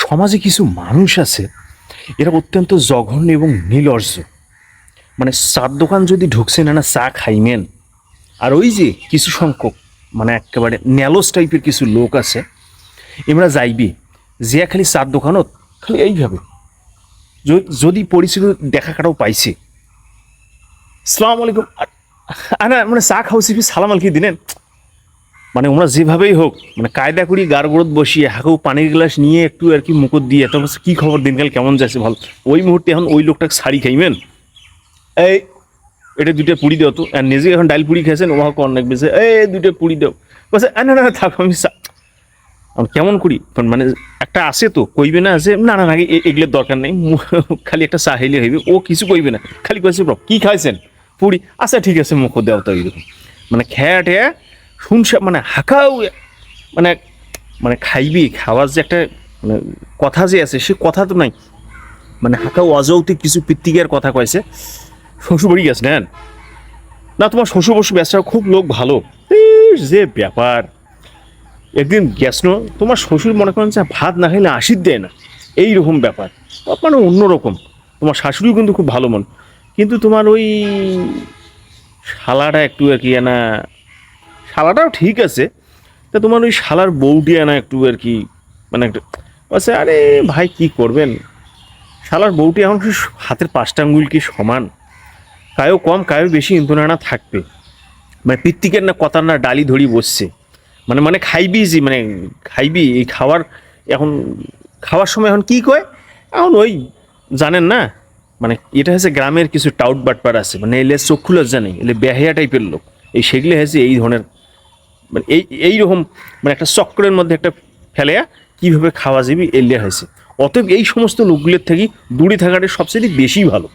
সমাজে কিছু মানুষ আছে, এরা অত্যন্ত জঘন্য এবং নির্লজ্জ। মানে চার দোকান যদি ঢুকছেন না চা খাইমেন, আর ওই যে কিছু সংখ্যক মানে একেবারে ন্যালোস টাইপের কিছু লোক আছে, এমরা যাইবি যে খালি চার দোকানত খালি এইভাবে যদি পরিচিত দেখা কাটাও পাইছে, সালাম আলাইকুম, না মানে চা খাওয়াছি সালাম আলকি দিনেন, মানে ওরা যেভাবেই হোক মানে কায়দা করি গাড়গোড়ত বসিয়ে হাঁকেও পানির গ্লাস নিয়ে একটু আর কি মুকুট দিয়ে তারপর কী খবর দিনকাল কেমন যাচ্ছে ভালো, ওই মুহূর্তে এখন ওই লোকটাকে শাড়ি খাইবেন, এই এটা দুইটা পুরি দাও তো, আর নিজে এখন ডাইল পুরি খেয়েছেন ওহাকে অনেক বেশি, এই দুইটা পুরি দাও বলছে, না না থাক আমি কেমন করি মানে একটা আছে তো কইবে না যে না না না এগুলোর দরকার নেই, খালি একটা চা খাইলে হইবে, ও কিছু কইবে না, খালি কইছে কি খাইছেন পুরি, আচ্ছা ঠিক আছে মুখ দেওয়া তো এইরকম মানে খেয়া টেয়া শুনছে মানে হাঁকাও মানে মানে খাইবি খাওয়ার যে একটা মানে কথা যে আছে সে কথা তো নাই, মানে হাঁকাও অযৌক্তিক কিছু পিত্তিকের কথা কয়েছে। শ্বশুরবাড়ি গেছে নেন না, তোমার শ্বশুর বসু ব্যবসা খুব লোক ভালো, যে ব্যাপার একদিন গেছ না তোমার শ্বশুর মনে করেন যে ভাত না খাইলে আশীর দেয় না, এইরকম ব্যাপার মানে অন্যরকম। তোমার শাশুড়িও কিন্তু খুব ভালো মন, কিন্তু তোমার ওই শালাটা একটু আর কি না, শালাটাও ঠিক আছে, তা তোমার ওই শালার বউটি আনা একটু আর কি মানে একটু বলছে, আরে ভাই কি করবেন, শালার বউটি এখন হাতের পাঁচটা আঙ্গুল কি সমান, কায়ও কম কায়ও বেশি কিন্তু না থাকবে, মানে পিত্তিকের না কথার না ডালি ধরি বসছে, মানে মানে খাইবি যে মানে খাইবি এই খাওয়ার এখন খাওয়ার সময় এখন কী কয় এখন ওই জানেন না, মানে এটা হচ্ছে গ্রামের কিছু টাউট বাটপার আছে, মানে এলে চক্ষু লজ্জা নেই, এলে বেহায়া টাইপের লোক, এই সেগুলো হয়েছে এই ধরনের মানে এইরকম মানে একটা চক্রের মধ্যে একটা ফেলেয়া কীভাবে খাওয়া যাবি এলিয়া হয়েছে। অতএব এই সমস্ত লোকগুলোর থেকে দূরে থাকাটা সবচেয়ে বেশি ভালো।